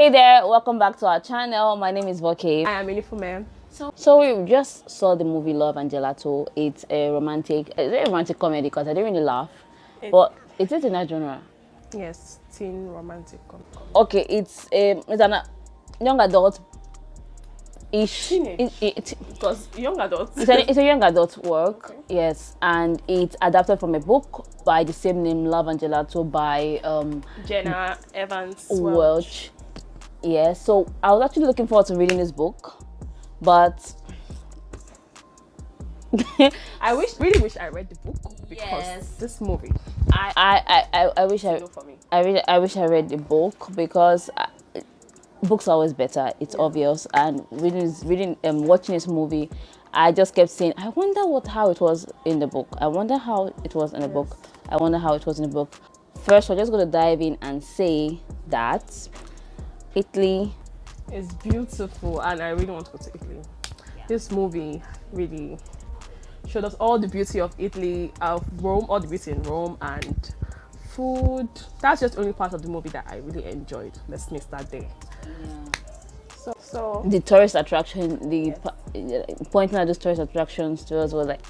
Hey there, welcome back to our channel. My name is Voke. I am Enifome. So we just saw the movie Love and Gelato. It's a romantic comedy because I didn't really laugh. But is it in that genre? Yes, teen romantic comedy. Okay, it's an young adult ish. Teenage. Because young adults. It's a young adult work, Okay. yes, and it's adapted from a book by the same name, Love and Gelato, by Jenna Evans Welch. Yeah, so I was actually looking forward to reading this book, but I really wish I read the book because Yes. this movie. I wish I No, for me. I wish I read the book because books are always better. It's obvious, and watching this movie, I just kept saying, I wonder how it was in the book. I wonder how it was in the book. I wonder how it was in the book. First, we're just going to dive in and say that Italy. It's beautiful, and I really want to go to Italy. This movie really showed us all the beauty of Italy, of Rome, all the beauty in Rome, and food. That's just the only part of the movie that I really enjoyed. Let's miss that day. So The tourist attraction, pointing at those tourist attractions to us was like,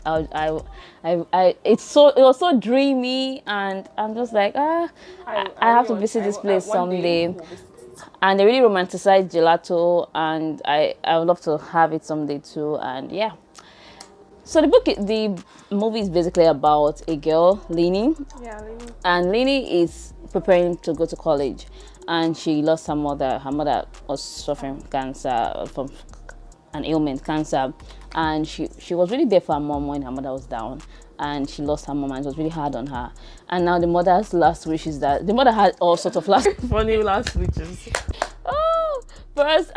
it was so dreamy, and I'm just like, I have to visit this place someday. And they really romanticize gelato, and I would love to have it someday too. And yeah, so the movie is basically about a girl, Lini, Yeah, really. and Lini is preparing to go to college, and she lost her mother. Her mother was suffering cancer, from an ailment, cancer, and she was really there for her mom when her mother was down, and she lost her mom, and it was really hard on her. And now the mother's last wish is that the mother had all sorts of last. Funny last witches. Oh, first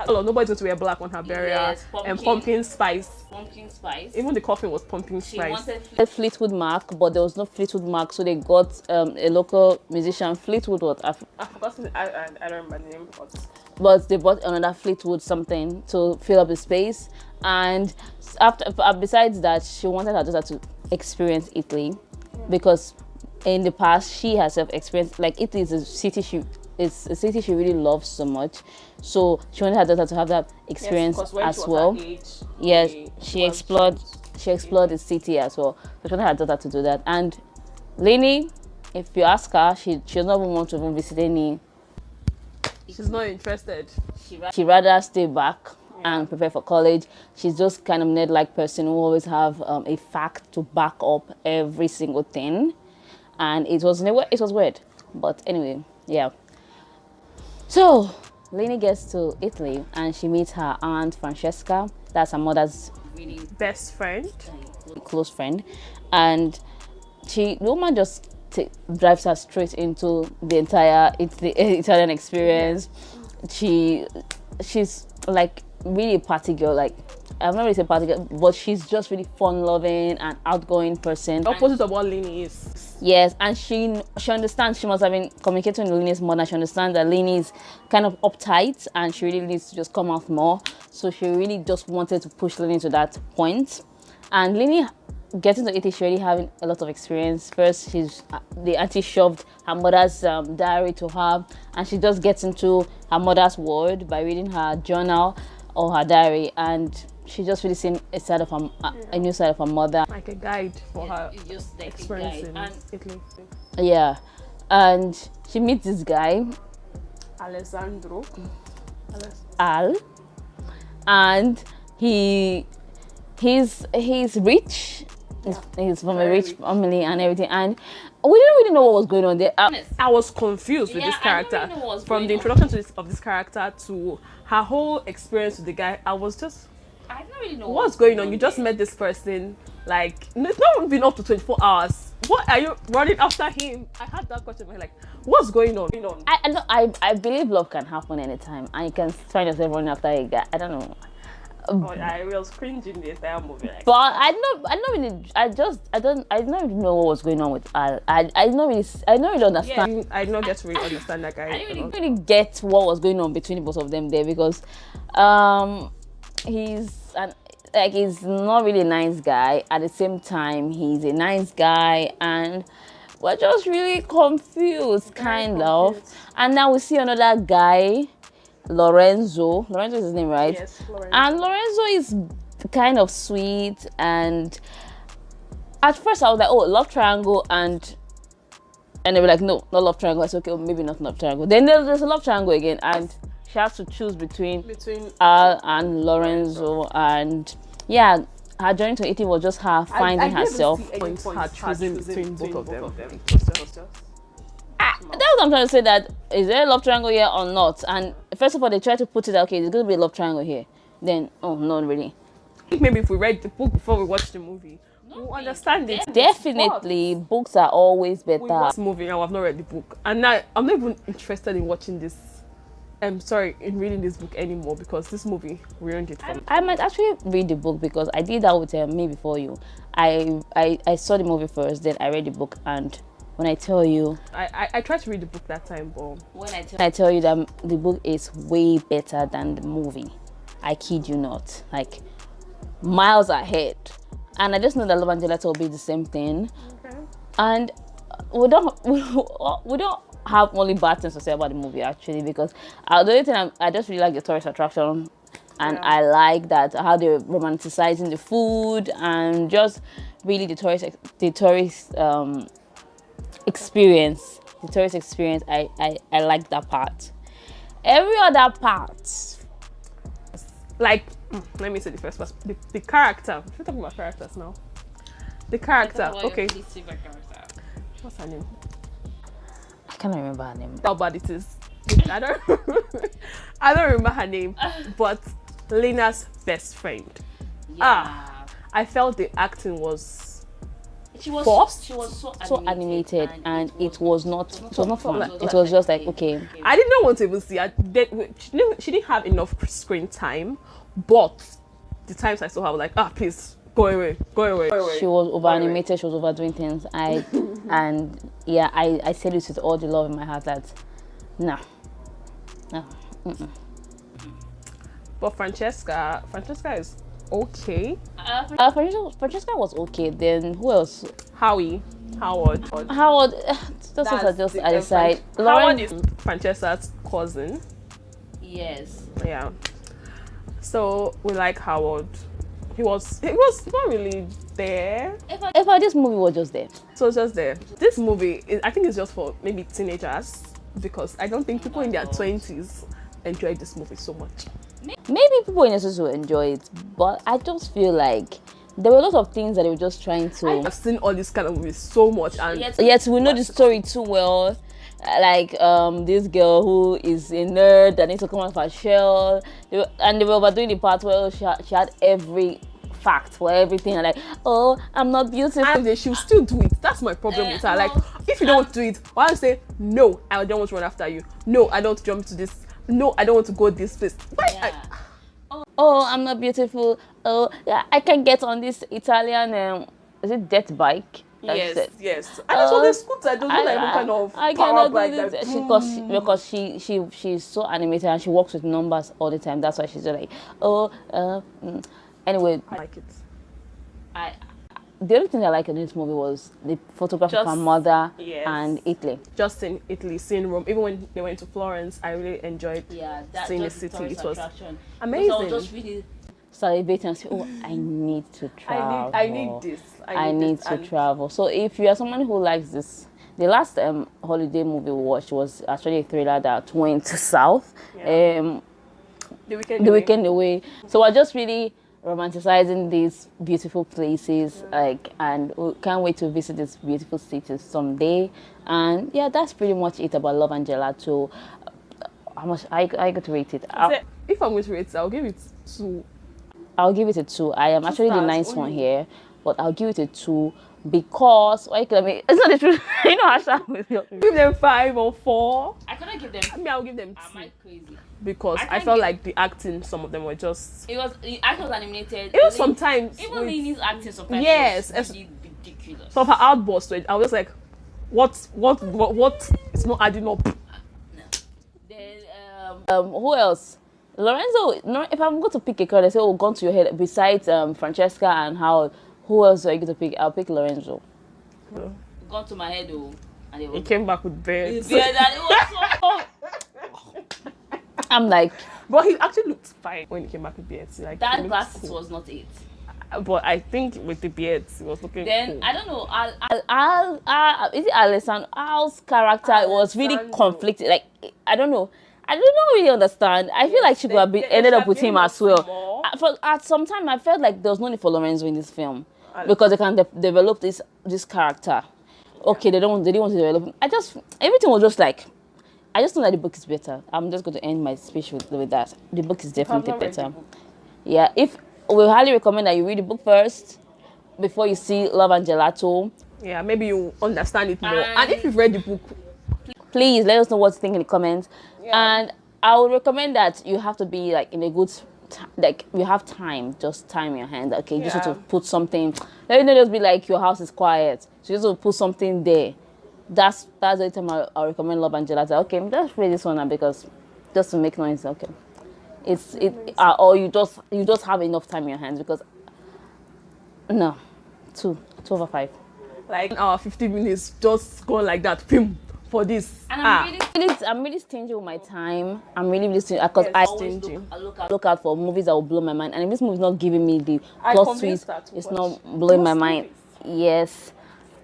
Nobody's going to wear black on her burial. Yes, And pumpkin spice. pumpkin spice. Even the coffin was pumpkin She spice. wanted a Fleetwood Mac, but there was no Fleetwood Mac, so they got a local musician, Fleetwood. I forgot. I don't remember the name. But they bought another Fleetwood something to fill up the space. And besides that, she wanted her daughter to experience Italy, because in the past she herself experienced, like, Italy is a city she really loves so much. So she wanted her daughter to have that experience as well. Yes, she explored the city as well. So she wanted her daughter to do that. And Lainey, if you ask her, she does not even want to even visit any. She's not interested. She rather stay back and prepare for college. She's just kind of nerd-like person who always have a fact to back up every single thing, and it was weird. But anyway, yeah. So Lainey gets to Italy and she meets her aunt Francesca. That's her mother's really Best friend. close friend, and the woman just drives her straight into the entire Italian experience. She's like really a party girl. Like, I'm not really say party girl, but she's just really fun-loving and outgoing person. Opposite of what Lini is. Yes, and she understands. She must have been communicating with Lini's mother. She understands that Lini is kind of uptight and she really needs to just come out more. So she really just wanted to push Lini to that point. And Lini, getting to Italy, she already having a lot of experience. First, the auntie shoved her mother's diary to her, and she just gets into her mother's world by reading her journal or her diary, and she just really seen a new side of her mother. Like a guide for her It's just like experience in Italy. Yeah, and she meets this guy, Alessandro. Al, and he's rich. He's from a Very rich rich. family and everything, and we didn't really know what was going on there. I was confused with this I don't character. really know what was From going the on. introduction of this character to her whole experience with the guy, I was just, I don't really know what's going on? You just met this person, like, it's not been up to 24 hours. What are you running after him? I had that question in my head, like, what's going on? I believe love can happen anytime, and you can find yourself running after a guy. I don't know. I was cringing the entire movie. Like, But I don't even know what was going on with Al. I don't really understand. I did not get to really understand that guy. I didn't really get what was going on between the both of them there, because he's not really a nice guy. At the same time, he's a nice guy, and we're just really confused, kind of. And now we see another guy, Lorenzo. Lorenzo is his name, right? Yes, Lorenzo. And Lorenzo is kind of sweet, and at first I was like, oh, love triangle, and they were like, no, not love triangle. I said, okay, well, maybe not love triangle. Then there's a love triangle again, and she has to choose between Al and Lorenzo, and yeah, her journey to Italy was just her finding herself. Her choosing between both of them. That's what I'm trying to say, that is there a love triangle here or not? And first of all, they try to put it, okay, there's going to be a love triangle here. Then, oh, not really. Maybe if we read the book before we watch the movie, we'll understand it. Definitely, books are always better. We watch the movie and I've not read the book. And now I'm not even interested in watching this. I'm sorry, in reading this book anymore, because this movie ruined it for me. I might actually read the book, because I did that with me before you. I saw the movie first, then I read the book, and when I tell you, I tried to read the book that time, but when I tell you that the book is way better than the movie, I kid you not, like miles ahead. And I just know that Love and Gelato will be the same thing. Okay. And we don't have only bad things to say about the movie, actually, because the only thing I just really like the tourist attraction, and I like that how they're romanticizing the food, and just really the tourist experience. The tourist experience, I like that part. Every other part, like, let me say the first person, the character. We're talking about characters now. The character, okay. What's her name? I can't remember her name. How bad it is. I don't remember her name, but Lena's best friend. Yeah. I felt the acting was she was forced. She was so animated, and it was not fun. It was just like, okay. I did not want to even see her. She didn't have enough screen time, but the times I saw her, I was like, please go away. She was over animated. She was overdoing things. I said it with all the love in my heart that no. But Francesca is okay. Francesca was okay. Then who else? Howard. That's what I just decided. Howard is Francesca's cousin. Yes. Yeah. So we like Howard. He was not really there. If this movie was just there. So it's just there. This movie, I think it's just for maybe teenagers, because I don't think people in their 20s enjoy this movie so much. Maybe people in their 20s will enjoy it, but I just feel like there were a lot of things that they were just trying to. I've seen all this kind of movies so much, and yet we know the story too well. Like this girl who is a nerd that needs to come out of her shell, and they were overdoing the part where she had every fact for everything, and like, oh, I'm not beautiful, and she'll still do it. That's my problem with her. Like, if you don't want to do it, why don't you say no, I don't want to run after you, no, I don't want to jump to this, no, I don't want to go this place. Why? Oh, I'm not beautiful. Oh, yeah, I can get on this Italian is it dirt bike? Yes. And also the scooter, I don't know, like what kind of power bike that. Because she's so animated, and she works with numbers all the time. That's why she's just like, Anyway, I like it. The only thing I liked in this movie was the photography of her mother and Italy. Just in Italy, seeing Rome. Even when they went to Florence, I really enjoyed seeing the city. It was amazing. So I was just really celebrating and say, oh, I need to travel. I need this. I need to travel. So if you are someone who likes this, the last holiday movie we watched was actually a thriller that went south. The Weekend Away. So we're just really romanticizing these beautiful places, and we can't wait to visit these beautiful cities someday. And yeah, that's pretty much it about Love and Gelato. How much I got to rate it? If I'm going to rate it, I'll give it 2. I'll give it a 2. I am actually the nice one here, but I'll give it a 2 because it's not the truth. You know, Asha with you. Give them 5 or 4. I couldn't give them. I'll give them 2. Am I crazy? Because I felt like the acting, some of them were just. The acting was animated. It was sometimes. Even Lini's acting sometimes. Yes, was really ridiculous. Some of her outbursts, I was just like, what? It's not adding up. No. Then who else? Lorenzo. If I'm going to pick a card, I say, oh, gun to your head. Besides Francesca and Howard, who else are you going to pick? I'll pick Lorenzo. gone to my head though. And He came back with beards. yeah, that it was so. I'm like, But he actually looked fine when he came back with beards. Like, he that looked glasses cool. was not it. But I think with the beards, he was looking Then cool. I don't know. Is it Alessandro? Al's character was really Alessandro. conflicted. Like I don't know. I don't really understand. I feel like she could have been ended up with him as well. At some time, I felt like there was no need for Lorenzo in this film because they can develop this character. Okay, they didn't want to develop. Everything was just like. I just know that the book is better. I'm just going to end my speech with that. The book is definitely better. Yeah, we highly recommend that you read the book first before you see Love and Gelato. Yeah, maybe you understand it more. And if you've read the book, please let us know what you think in the comments. Yeah. And I would recommend that you have to be like in a good, like you have time, just time in your hand. Okay, you just have to put something. Let it not just be like your house is quiet. So you just have to put something there. That's the only time I recommend Love and Gelato. Okay, let's read this one now because just to make noise. Okay, or you just have enough time in your hands because no, 2 over 5. like 15 minutes just gone like that. Film for this. And I'm really stingy with my time. I'm really stingy because I always look out for movies that will blow my mind. And if this movie is not giving me the plot twist, it's not blowing my mind. Yes,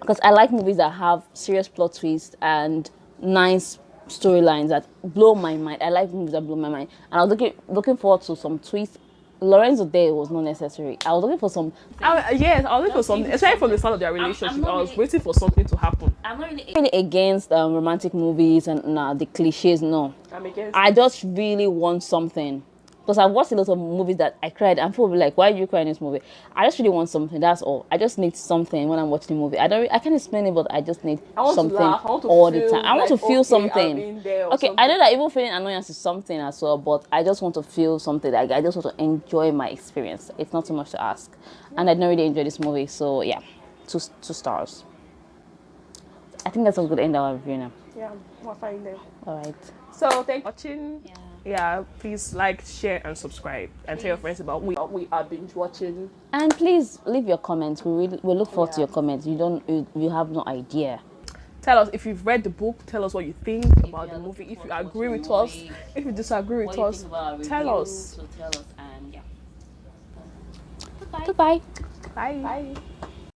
because I like movies that have serious plot twists and nice storylines that blow my mind. I like movies that blow my mind. And I was looking forward to some twists. Lorenzo there was not necessary. I was looking for some. Yes, I was looking for something. Especially from the start of their relationship, I was waiting for something to happen. I'm not really against romantic movies and the cliches. No, I'm against. I just really want something. Because I've watched a lot of movies that I cried and people will be like, why are you crying in this movie? I just really want something, that's all. I just need something when I'm watching a movie. I can't explain it, but I just need something all the time. I want to feel something. Okay, I know that even feeling annoyance is something as well, but I just want to feel something. Like I just want to enjoy my experience. It's not too much to ask. And I didn't really enjoy this movie, so yeah, 2 stars. I think that's a good end of our review now. Yeah, we're fine there. All right. So thanks for watching. Yeah, please like, share, and subscribe, and tell your friends about we are binge watching. And please leave your comments. We look forward to your comments. You have no idea. Tell us if you've read the book. Tell us what you think about the movie. If you agree with us, if you disagree with us, tell us. So tell us, and yeah. Goodbye. Bye. Bye.